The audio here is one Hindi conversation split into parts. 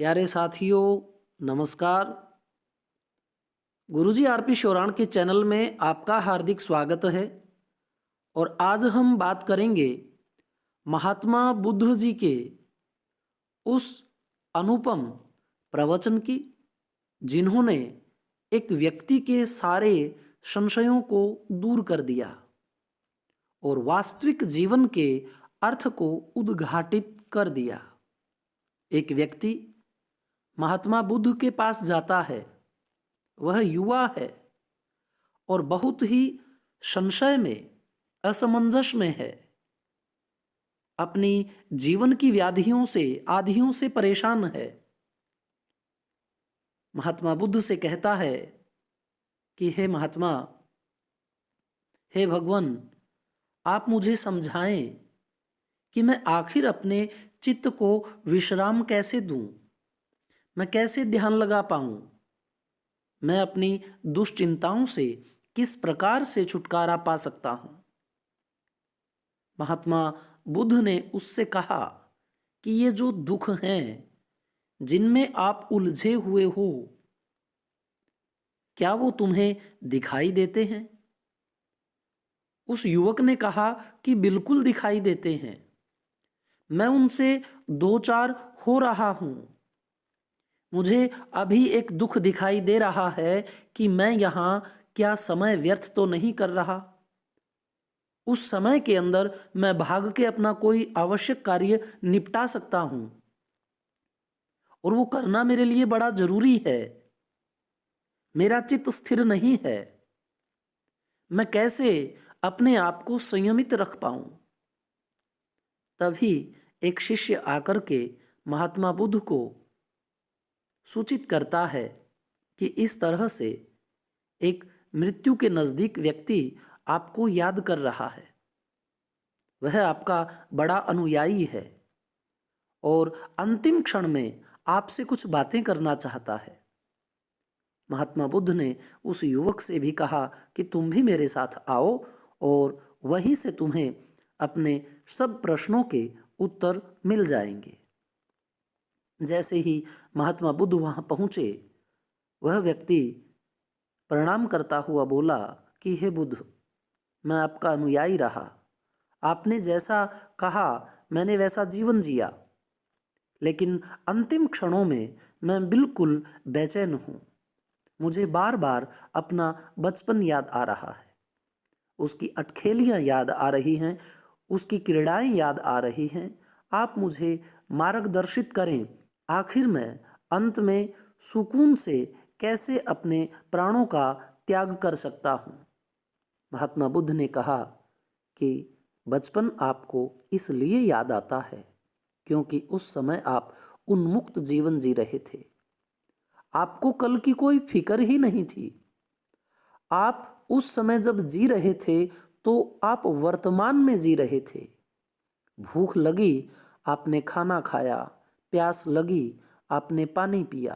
प्यारे साथियों, नमस्कार। गुरुजी आरपी शोराण के चैनल में आपका हार्दिक स्वागत है। और आज हम बात करेंगे महात्मा बुद्ध जी के उस अनुपम प्रवचन की, जिन्होंने एक व्यक्ति के सारे संशयों को दूर कर दिया और वास्तविक जीवन के अर्थ को उद्घाटित कर दिया। एक व्यक्ति महात्मा बुद्ध के पास जाता है। वह युवा है और बहुत ही संशय में, असमंजस में है। अपनी जीवन की व्याधियों से, आधियों से परेशान है। महात्मा बुद्ध से कहता है कि हे महात्मा, हे भगवान, आप मुझे समझाएं कि मैं आखिर अपने चित्त को विश्राम कैसे दूं, मैं कैसे ध्यान लगा पाऊं, मैं अपनी दुश्चिंताओं से किस प्रकार से छुटकारा पा सकता हूं। महात्मा बुद्ध ने उससे कहा कि ये जो दुख हैं जिनमें आप उलझे हुए हो, क्या वो तुम्हें दिखाई देते हैं? उस युवक ने कहा कि बिल्कुल दिखाई देते हैं। मैं उनसे दो चार हो रहा हूं। मुझे अभी एक दुख दिखाई दे रहा है कि मैं यहां क्या समय व्यर्थ तो नहीं कर रहा। उस समय के अंदर मैं भाग के अपना कोई आवश्यक कार्य निपटा सकता हूं और वो करना मेरे लिए बड़ा जरूरी है। मेरा चित्त स्थिर नहीं है। मैं कैसे अपने आप को संयमित रख पाऊं? तभी एक शिष्य आकर के महात्मा बुद्ध को सूचित करता है कि इस तरह से एक मृत्यु के नजदीक व्यक्ति आपको याद कर रहा है। वह आपका बड़ा अनुयायी है और अंतिम क्षण में आपसे कुछ बातें करना चाहता है। महात्मा बुद्ध ने उस युवक से भी कहा कि तुम भी मेरे साथ आओ और वहीं से तुम्हें अपने सब प्रश्नों के उत्तर मिल जाएंगे। जैसे ही महात्मा बुद्ध वहां पहुंचे, वह व्यक्ति प्रणाम करता हुआ बोला कि हे बुद्ध, मैं आपका अनुयायी रहा। आपने जैसा कहा मैंने वैसा जीवन जिया, लेकिन अंतिम क्षणों में मैं बिल्कुल बेचैन हूं। मुझे बार बार अपना बचपन याद आ रहा है। उसकी अटखेलियां याद आ रही हैं, उसकी क्रीड़ाएं याद आ रही हैं। आप मुझे मार्गदर्शित करें। आखिर मैं अंत में सुकून से कैसे अपने प्राणों का त्याग कर सकता हूं? महात्मा बुद्ध ने कहा कि बचपन आपको इसलिए याद आता है क्योंकि उस समय आप उन्मुक्त जीवन जी रहे थे। आपको कल की कोई फिक्र ही नहीं थी। आप उस समय जब जी रहे थे तो आप वर्तमान में जी रहे थे। भूख लगी, आपने खाना खाया। प्यास लगी, आपने पानी पिया।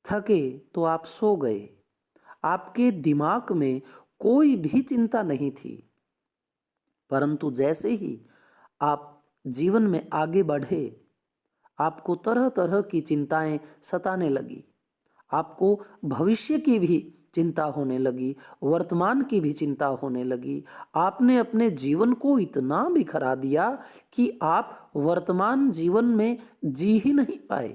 थके तो आप सो गए। आपके दिमाग में कोई भी चिंता नहीं थी। परंतु जैसे ही आप जीवन में आगे बढ़े, आपको तरह तरह की चिंताएं सताने लगी। आपको भविष्य की भी चिंता होने लगी, वर्तमान की भी चिंता होने लगी। आपने अपने जीवन को इतना बिखरा दिया कि आप वर्तमान जीवन में जी ही नहीं पाए।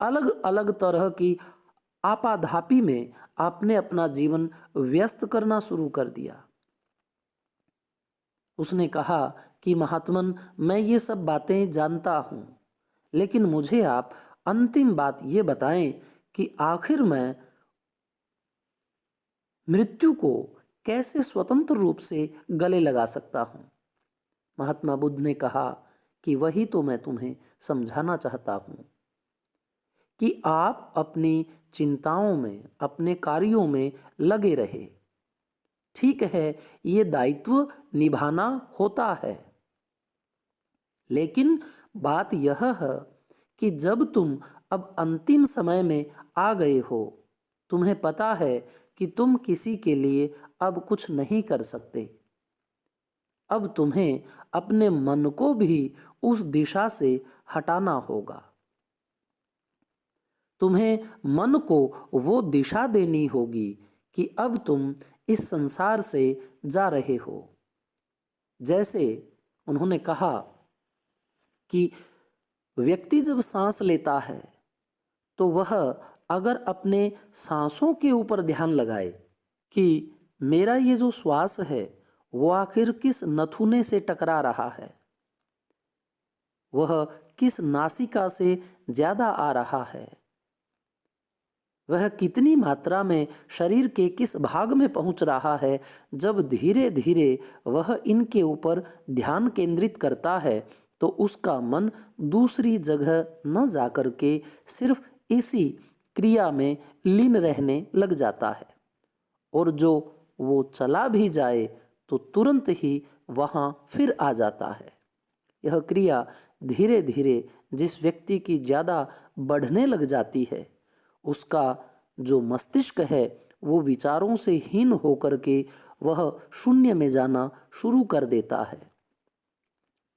अलग अलग तरह की आपाधापी में आपने अपना जीवन व्यस्त करना शुरू कर दिया। उसने कहा कि महात्मन, मैं ये सब बातें जानता हूं, लेकिन मुझे आप अंतिम बात ये बताएं कि आखिर मैं मृत्यु को कैसे स्वतंत्र रूप से गले लगा सकता हूं? महात्मा बुद्ध ने कहा कि वही तो मैं तुम्हें समझाना चाहता हूं कि आप अपनी चिंताओं में, अपने कार्यों में लगे रहे। ठीक है, ये दायित्व निभाना होता है, लेकिन बात यह है कि जब तुम अब अंतिम समय में आ गए हो, तुम्हें पता है कि तुम किसी के लिए अब कुछ नहीं कर सकते। अब तुम्हें अपने मन को भी उस दिशा से हटाना होगा। तुम्हें मन को वो दिशा देनी होगी कि अब तुम इस संसार से जा रहे हो। जैसे उन्होंने कहा कि व्यक्ति जब सांस लेता है तो वह अगर अपने सांसों के ऊपर ध्यान लगाए कि मेरा ये जो श्वास है वो आखिर किस नथुने से टकरा रहा है, वह किस नासिका से ज्यादा आ रहा है, वह कितनी मात्रा में शरीर के किस भाग में पहुंच रहा है, जब धीरे धीरे वह इनके ऊपर ध्यान केंद्रित करता है तो उसका मन दूसरी जगह न जाकर के सिर्फ इसी क्रिया में लीन रहने लग जाता है। और जो वो चला भी जाए तो तुरंत ही वहाँ फिर आ जाता है। यह क्रिया धीरे धीरे जिस व्यक्ति की ज़्यादा बढ़ने लग जाती है, उसका जो मस्तिष्क है वो विचारों से हीन होकर के वह शून्य में जाना शुरू कर देता है।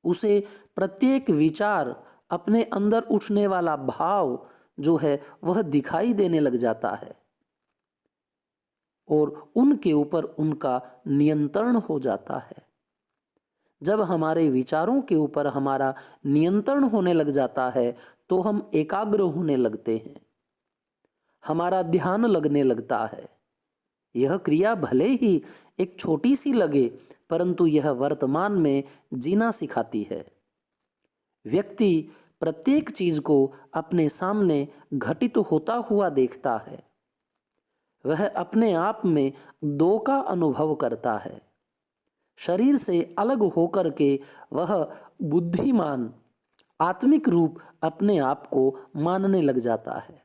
उसे प्रत्येक विचार, अपने अंदर उठने वाला भाव जो है वह दिखाई देने लग जाता है और उनके ऊपर उनका नियंत्रण हो जाता है। जब हमारे विचारों के ऊपर हमारा नियंत्रण होने लग जाता है तो हम एकाग्र होने लगते हैं, हमारा ध्यान लगने लगता है। यह क्रिया भले ही एक छोटी सी लगे परंतु यह वर्तमान में जीना सिखाती है। व्यक्ति प्रत्येक चीज को अपने सामने घटित होता हुआ देखता है। वह अपने आप में दो का अनुभव करता है। शरीर से अलग होकर के वह बुद्धिमान आत्मिक रूप अपने आप को मानने लग जाता है।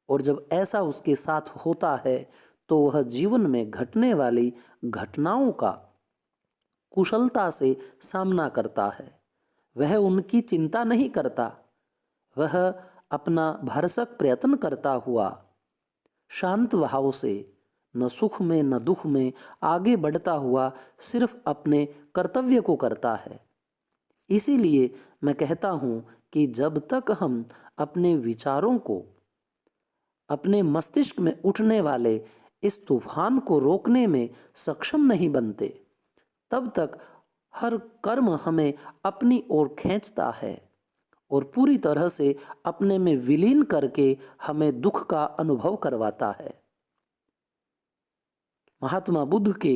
और जब ऐसा उसके साथ होता है तो वह जीवन में घटने वाली घटनाओं का कुशलता से सामना करता है। वह उनकी चिंता नहीं करता, वह अपना भरसक प्रयत्न करता हुआ शांत भाव से न सुख में न दुख में आगे बढ़ता हुआ सिर्फ अपने कर्तव्य को करता है। इसीलिए मैं कहता हूँ कि जब तक हम अपने विचारों को, अपने मस्तिष्क में उठने वाले इस तूफान को रोकने में सक्षम नहीं बनते, तब तक हर कर्म हमें अपनी ओर खींचता है और पूरी तरह से अपने में विलीन करके हमें दुख का अनुभव करवाता है। महात्मा बुद्ध के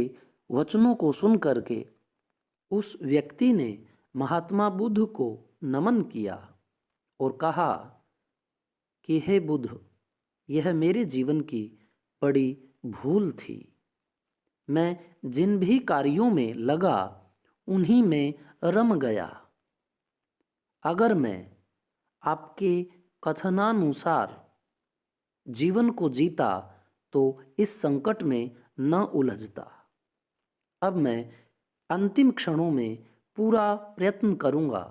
वचनों को सुन करके उस व्यक्ति ने महात्मा बुद्ध को नमन किया और कहा कि हे बुद्ध, यह मेरे जीवन की बड़ी भूल थी। मैं जिन भी कार्यों में लगा उन्हीं में रम गया। अगर मैं आपके कथनानुसार जीवन को जीता तो इस संकट में न उलझता। अब मैं अंतिम क्षणों में पूरा प्रयत्न करूंगा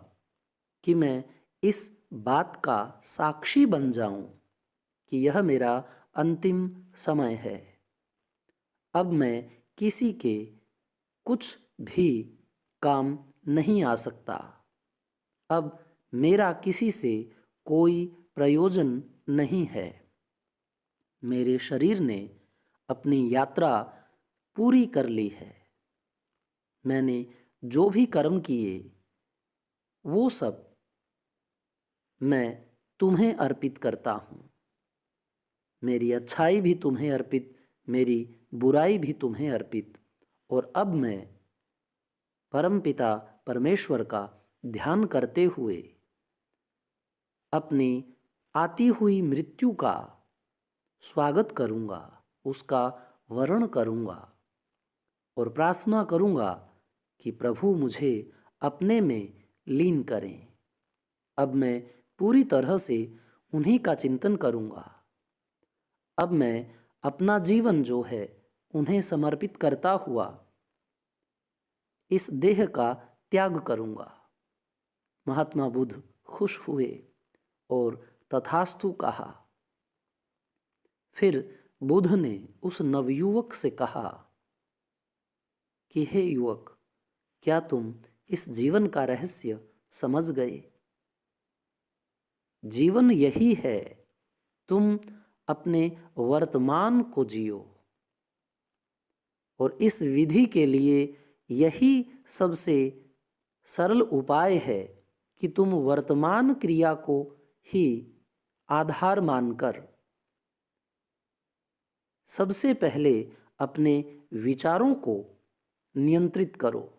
कि मैं इस बात का साक्षी बन जाऊं कि यह मेरा अंतिम समय है। अब मैं किसी के कुछ भी काम नहीं आ सकता। अब मेरा किसी से कोई प्रयोजन नहीं है। मेरे शरीर ने अपनी यात्रा पूरी कर ली है। मैंने जो भी कर्म किए वो सब मैं तुम्हें अर्पित करता हूँ। मेरी अच्छाई भी तुम्हें अर्पित, मेरी बुराई भी तुम्हें अर्पित। और अब मैं परमपिता परमेश्वर का ध्यान करते हुए अपनी आती हुई मृत्यु का स्वागत करूंगा, उसका वर्ण करूंगा और प्रार्थना करूंगा कि प्रभु मुझे अपने में लीन करें। अब मैं पूरी तरह से उन्हीं का चिंतन करूंगा। अब मैं अपना जीवन जो है उन्हें समर्पित करता हुआ इस देह का त्याग करूंगा। महात्मा बुद्ध खुश हुए और तथास्तु कहा। फिर बुद्ध ने उस नवयुवक से कहा कि हे युवक, क्या तुम इस जीवन का रहस्य समझ गए? जीवन यही है, तुम अपने वर्तमान को जियो। और इस विधि के लिए यही सबसे सरल उपाय है कि तुम वर्तमान क्रिया को ही आधार मानकर सबसे पहले अपने विचारों को नियंत्रित करो।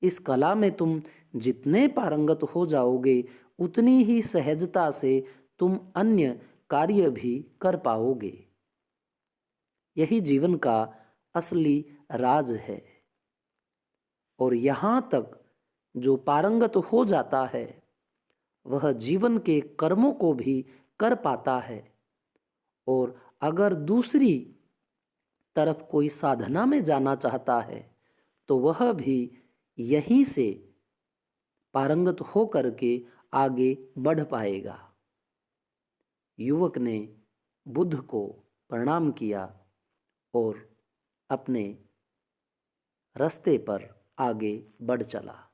इस कला में तुम जितने पारंगत हो जाओगे, उतनी ही सहजता से तुम अन्य कार्य भी कर पाओगे। यही जीवन का असली राज है। और यहाँ तक जो पारंगत हो जाता है, वह जीवन के कर्मों को भी कर पाता है। और अगर दूसरी तरफ कोई साधना में जाना चाहता है, तो वह भी यहीं से पारंगत हो करके आगे बढ़ पाएगा। युवक ने बुद्ध को प्रणाम किया और अपने रास्ते पर आगे बढ़ चला।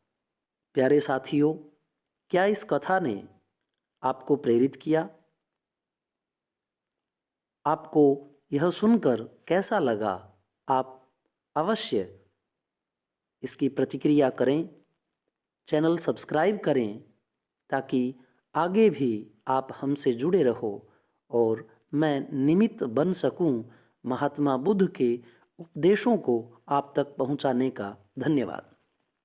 प्यारे साथियों, क्या इस कथा ने आपको प्रेरित किया? आपको यह सुनकर कैसा लगा? आप अवश्य इसकी प्रतिक्रिया करें, चैनल सब्सक्राइब करें, ताकि आगे भी आप हमसे जुड़े रहो और मैं निमित्त बन सकूं महात्मा बुद्ध के उपदेशों को आप तक पहुंचाने का। धन्यवाद।